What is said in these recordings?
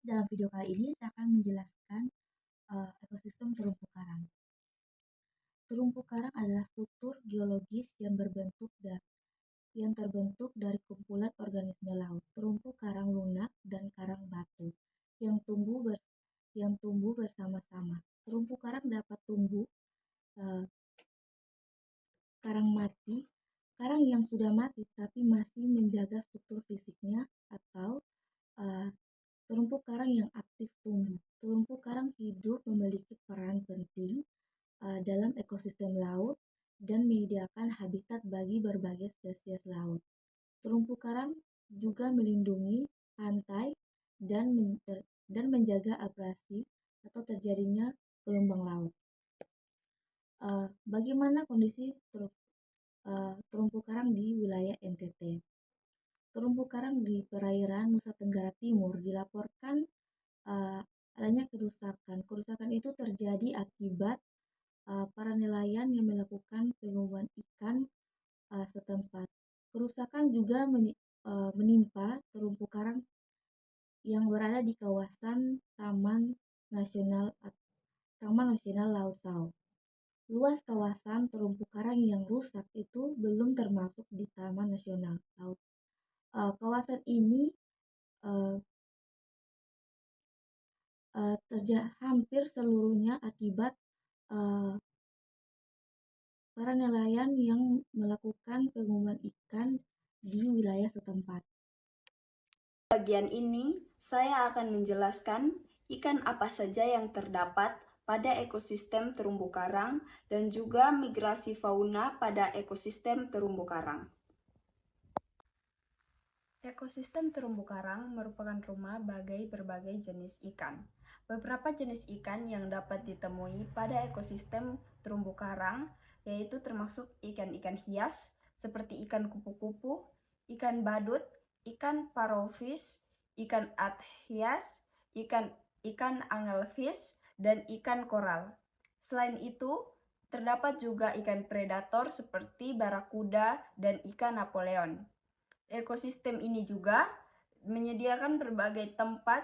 Dalam video kali ini saya akan menjelaskan ekosistem terumbu karang. Terumbu karang adalah struktur geologis yang terbentuk dari kumpulan organisme laut, terumbu karang lunak dan karang batu yang tumbuh bersama-sama. Terumbu karang dapat tumbuh eh, karang mati, karang yang sudah mati tapi masih menjaga struktur fisiknya, atau eh, terumbu karang yang aktif tumbuh. Terumbu karang hidup memiliki peran penting dalam ekosistem laut dan menyediakan habitat bagi berbagai spesies laut. Terumbu karang juga melindungi pantai dan menjaga abrasi atau terjadinya gelombang laut. Bagaimana kondisi terumbu karang di wilayah NTT? Terumbu karang di perairan Nusa Tenggara Timur dilaporkan adanya kerusakan. Kerusakan itu terjadi akibat para nelayan yang melakukan pengumuman ikan setempat. Kerusakan juga menimpa terumbu karang yang berada di kawasan Taman Nasional Laut Sau. Luas kawasan terumbu karang yang rusak itu belum termasuk di Taman Nasional Laut. Kawasan ini hampir seluruhnya akibat para nelayan yang melakukan pengumuman ikan di wilayah setempat. Bagian ini, saya akan menjelaskan ikan apa saja yang terdapat pada ekosistem terumbu karang dan juga migrasi fauna pada ekosistem terumbu karang. Ekosistem terumbu karang merupakan rumah bagi berbagai jenis ikan. Beberapa jenis ikan yang dapat ditemui pada ekosistem terumbu karang yaitu termasuk ikan-ikan hias seperti ikan kupu-kupu, ikan badut, ikan parrotfish, ikan hias, ikan angelfish, dan ikan koral. Selain itu, terdapat juga ikan predator seperti barakuda dan ikan Napoleon. Ekosistem ini juga menyediakan berbagai tempat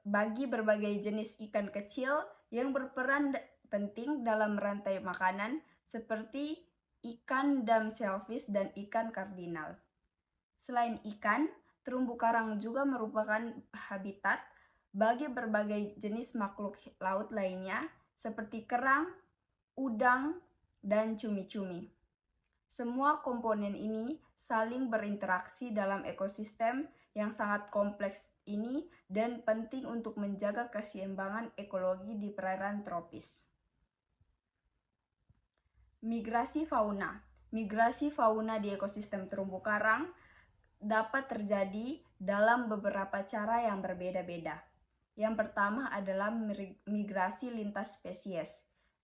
bagi berbagai jenis ikan kecil yang berperan penting dalam rantai makanan seperti ikan dam shellfish dan ikan kardinal. Selain ikan, terumbu karang juga merupakan habitat bagi berbagai jenis makhluk laut lainnya seperti kerang, udang, dan cumi-cumi. Semua komponen ini saling berinteraksi dalam ekosistem yang sangat kompleks ini dan penting untuk menjaga keseimbangan ekologi di perairan tropis. Migrasi fauna. Migrasi fauna di ekosistem terumbu karang dapat terjadi dalam beberapa cara yang berbeda-beda. Yang pertama adalah migrasi lintas spesies,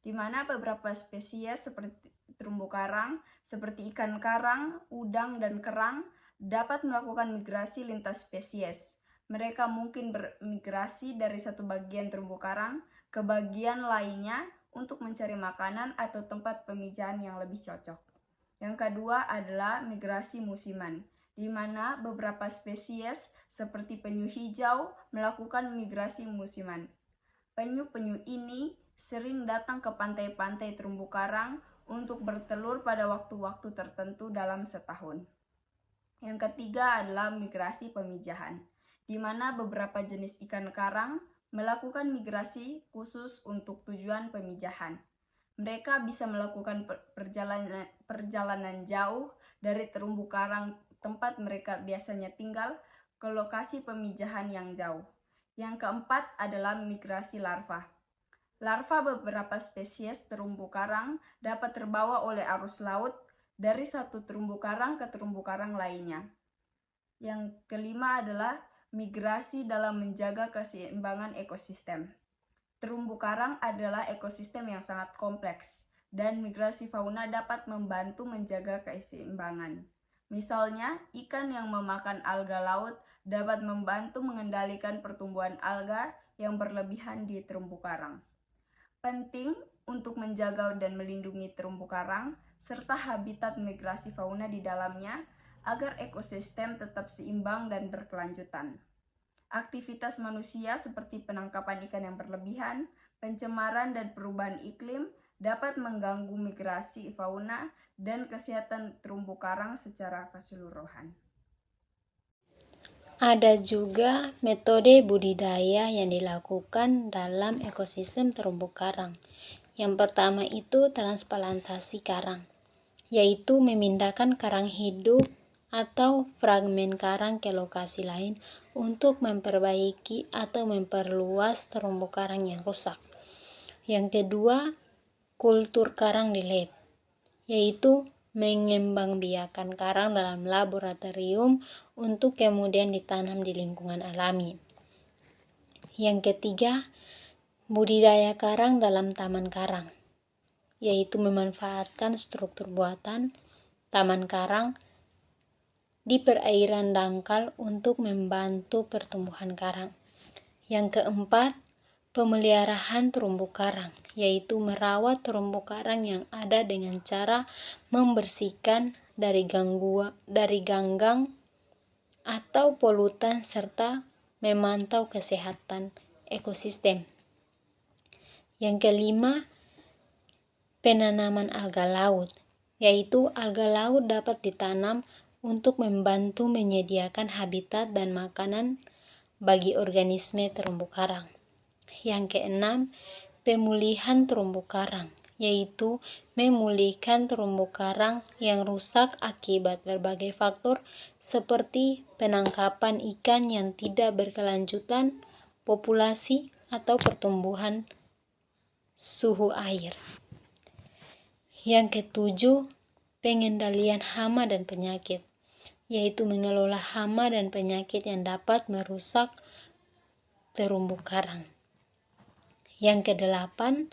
di mana beberapa spesies seperti terumbu karang, seperti ikan karang, udang, dan kerang dapat melakukan migrasi lintas spesies. Mereka mungkin bermigrasi dari satu bagian terumbu karang ke bagian lainnya untuk mencari makanan atau tempat pemijahan yang lebih cocok. Yang kedua adalah migrasi musiman, di mana beberapa spesies seperti penyu hijau melakukan migrasi musiman. Penyu-penyu ini sering datang ke pantai-pantai terumbu karang untuk bertelur pada waktu-waktu tertentu dalam setahun. Yang ketiga adalah migrasi pemijahan, di mana beberapa jenis ikan karang melakukan migrasi khusus untuk tujuan pemijahan. Mereka bisa melakukan perjalanan jauh dari terumbu karang tempat mereka biasanya tinggal ke lokasi pemijahan yang jauh. Yang keempat adalah migrasi larva. Larva beberapa spesies terumbu karang dapat terbawa oleh arus laut dari satu terumbu karang ke terumbu karang lainnya. Yang kelima adalah migrasi dalam menjaga keseimbangan ekosistem. Terumbu karang adalah ekosistem yang sangat kompleks, dan migrasi fauna dapat membantu menjaga keseimbangan. Misalnya, ikan yang memakan alga laut dapat membantu mengendalikan pertumbuhan alga yang berlebihan di terumbu karang. Penting untuk menjaga dan melindungi terumbu karang serta habitat migrasi fauna di dalamnya agar ekosistem tetap seimbang dan berkelanjutan. Aktivitas manusia seperti penangkapan ikan yang berlebihan, pencemaran dan perubahan iklim dapat mengganggu migrasi fauna dan kesehatan terumbu karang secara keseluruhan. Ada juga metode budidaya yang dilakukan dalam ekosistem terumbu karang. Yang pertama itu transplantasi karang, yaitu memindahkan karang hidup atau fragmen karang ke lokasi lain untuk memperbaiki atau memperluas terumbu karang yang rusak. Yang kedua, kultur karang di lab, yaitu mengembangbiakan karang dalam laboratorium untuk kemudian ditanam di lingkungan alami. Yang ketiga, budidaya karang dalam taman karang, yaitu memanfaatkan struktur buatan taman karang di perairan dangkal untuk membantu pertumbuhan karang. Yang keempat, pemeliharaan terumbu karang, yaitu merawat terumbu karang yang ada dengan cara membersihkan dari ganggang atau polutan serta memantau kesehatan ekosistem. Yang kelima, penanaman alga laut, yaitu alga laut dapat ditanam untuk membantu menyediakan habitat dan makanan bagi organisme terumbu karang. Yang keenam, pemulihan terumbu karang, yaitu memulihkan terumbu karang yang rusak akibat berbagai faktor seperti penangkapan ikan yang tidak berkelanjutan, populasi, atau pertumbuhan suhu air. Yang ketujuh, pengendalian hama dan penyakit, yaitu mengelola hama dan penyakit yang dapat merusak terumbu karang. Yang kedelapan,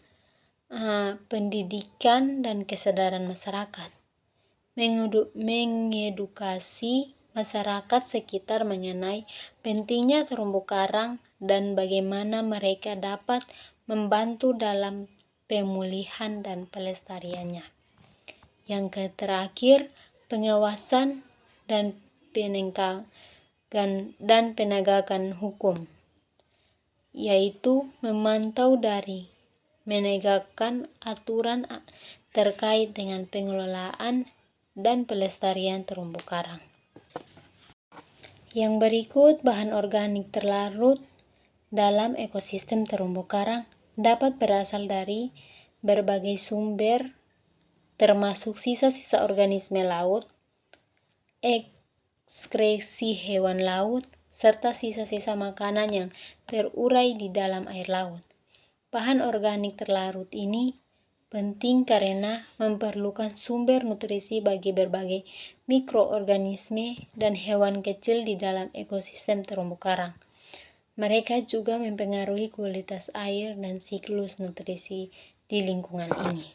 pendidikan dan kesadaran masyarakat, mengedukasi masyarakat sekitar mengenai pentingnya terumbu karang dan bagaimana mereka dapat membantu dalam pemulihan dan pelestariannya. Yang terakhir, pengawasan dan penegakan hukum, yaitu memantau dari menegakkan aturan terkait dengan pengelolaan dan pelestarian terumbu karang. Yang berikut, bahan organik terlarut dalam ekosistem terumbu karang dapat berasal dari berbagai sumber, termasuk sisa-sisa organisme laut, ekskresi hewan laut, serta sisa-sisa makanan yang terurai di dalam air laut. Bahan organik terlarut ini penting karena memerlukan sumber nutrisi bagi berbagai mikroorganisme dan hewan kecil di dalam ekosistem terumbu karang. Mereka juga mempengaruhi kualitas air dan siklus nutrisi di lingkungan ini.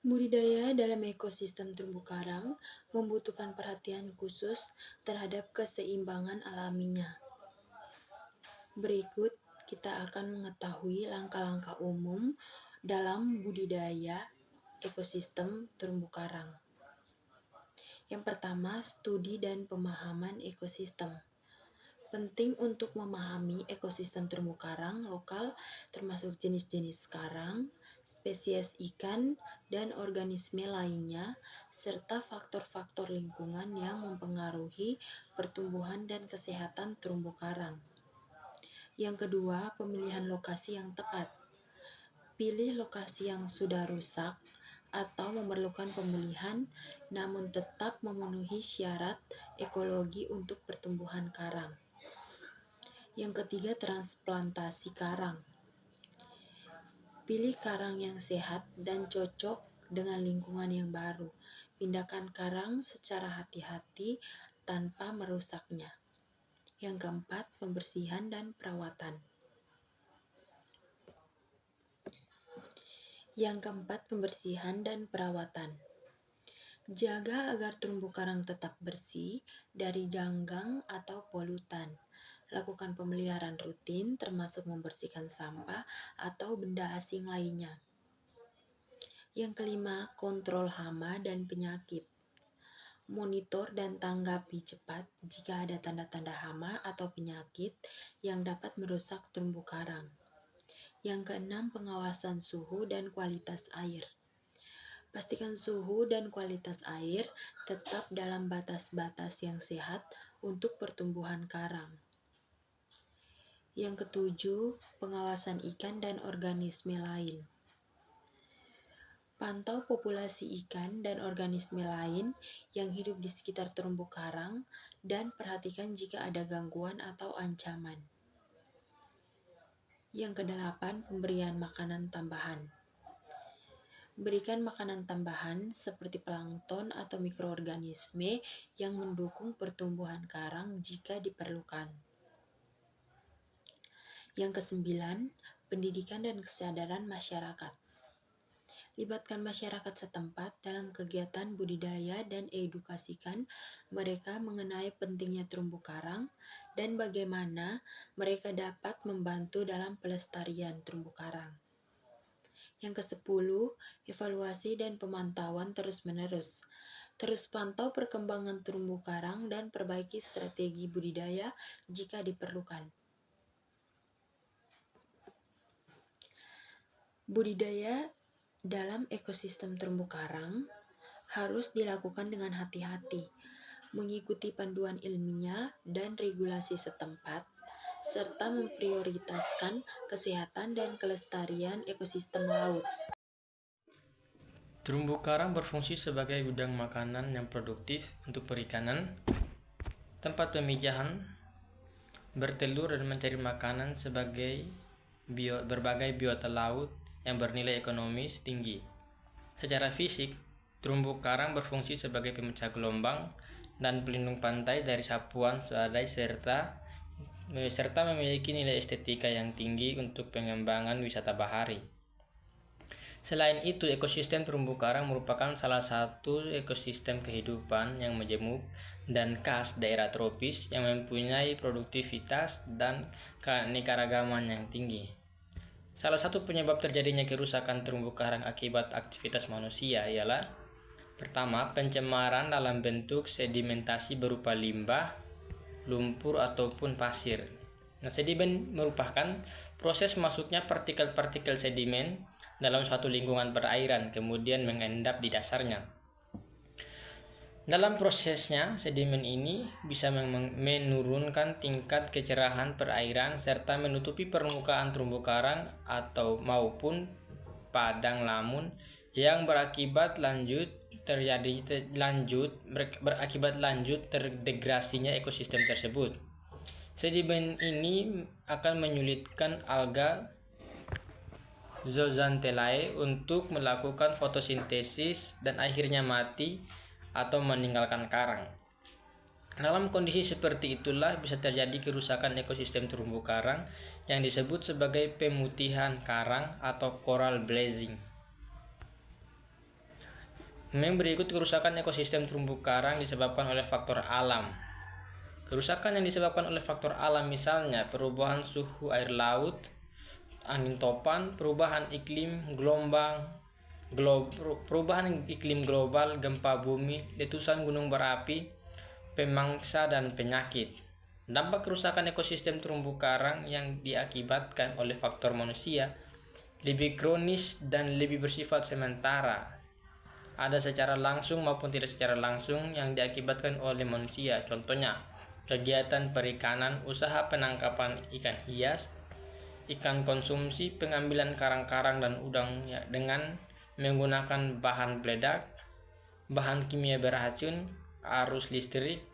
Budidaya dalam ekosistem terumbu karang membutuhkan perhatian khusus terhadap keseimbangan alaminya. Berikut kita akan mengetahui langkah-langkah umum dalam budidaya ekosistem terumbu karang. Yang pertama, studi dan pemahaman ekosistem. Penting untuk memahami ekosistem terumbu karang lokal termasuk jenis-jenis karang, spesies ikan, dan organisme lainnya, serta faktor-faktor lingkungan yang mempengaruhi pertumbuhan dan kesehatan terumbu karang. Yang kedua, pemilihan lokasi yang tepat. Pilih lokasi yang sudah rusak atau memerlukan pemulihan, namun tetap memenuhi syarat ekologi untuk pertumbuhan karang. Yang ketiga, transplantasi karang. Pilih karang yang sehat dan cocok dengan lingkungan yang baru. Pindahkan karang secara hati-hati tanpa merusaknya. Yang keempat, pembersihan dan perawatan. Jaga agar terumbu karang tetap bersih dari ganggang atau polutan. Lakukan pemeliharaan rutin termasuk membersihkan sampah atau benda asing lainnya. Yang kelima, kontrol hama dan penyakit. Monitor dan tanggapi cepat jika ada tanda-tanda hama atau penyakit yang dapat merusak terumbu karang. Yang keenam, pengawasan suhu dan kualitas air. Pastikan suhu dan kualitas air tetap dalam batas-batas yang sehat untuk pertumbuhan karang. Yang ketujuh, pengawasan ikan dan organisme lain. Pantau populasi ikan dan organisme lain yang hidup di sekitar terumbu karang dan perhatikan jika ada gangguan atau ancaman. Yang kedelapan, pemberian makanan tambahan. Berikan makanan tambahan seperti plankton atau mikroorganisme yang mendukung pertumbuhan karang jika diperlukan. Yang kesembilan, pendidikan dan kesadaran masyarakat. Libatkan masyarakat setempat dalam kegiatan budidaya dan edukasikan mereka mengenai pentingnya terumbu karang dan bagaimana mereka dapat membantu dalam pelestarian terumbu karang. Yang ke-10, evaluasi dan pemantauan terus-menerus. Terus pantau perkembangan terumbu karang dan perbaiki strategi budidaya jika diperlukan. Budidaya dalam ekosistem terumbu karang harus dilakukan dengan hati-hati, mengikuti panduan ilmiah dan regulasi setempat, serta memprioritaskan kesehatan dan kelestarian ekosistem laut. Terumbu karang berfungsi sebagai gudang makanan yang produktif untuk perikanan, tempat pemijahan, bertelur dan mencari makanan sebagai berbagai biota laut yang bernilai ekonomis tinggi. Secara fisik, terumbu karang berfungsi sebagai pemecah gelombang dan pelindung pantai dari sapuan badai serta memiliki nilai estetika yang tinggi untuk pengembangan wisata bahari. Selain itu, ekosistem terumbu karang merupakan salah satu ekosistem kehidupan yang majemuk dan khas daerah tropis yang mempunyai produktivitas dan keanekaragaman yang tinggi. Salah satu penyebab terjadinya kerusakan terumbu karang akibat aktivitas manusia ialah: pertama, pencemaran dalam bentuk sedimentasi berupa limbah, lumpur ataupun pasir. Sedimen merupakan proses masuknya partikel-partikel sedimen dalam suatu lingkungan perairan kemudian mengendap di dasarnya. Dalam prosesnya, sedimen ini bisa menurunkan tingkat kecerahan perairan serta menutupi permukaan terumbu karang maupun padang lamun yang berakibat lanjut terdegrasinya ekosistem tersebut. Sedimen ini akan menyulitkan alga zooxanthellae untuk melakukan fotosintesis dan akhirnya mati atau meninggalkan karang. Dalam kondisi seperti itulah bisa terjadi kerusakan ekosistem terumbu karang yang disebut sebagai pemutihan karang atau coral bleaching. Berikut kerusakan ekosistem terumbu karang disebabkan oleh faktor alam. Kerusakan yang disebabkan oleh faktor alam misalnya perubahan suhu air laut, angin topan, perubahan iklim global, gempa bumi, letusan gunung berapi, pemangsa dan penyakit. Dampak kerusakan ekosistem terumbu karang yang diakibatkan oleh faktor manusia lebih kronis dan lebih bersifat sementara. Ada secara langsung maupun tidak secara langsung yang diakibatkan oleh manusia. Contohnya, kegiatan perikanan, usaha penangkapan ikan hias, ikan konsumsi, pengambilan karang-karang dan udang dengan menggunakan bahan peledak, bahan kimia beracun, arus listrik,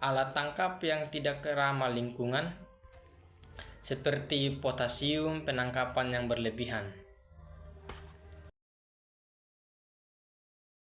alat tangkap yang tidak ramah lingkungan, seperti potasium, penangkapan yang berlebihan.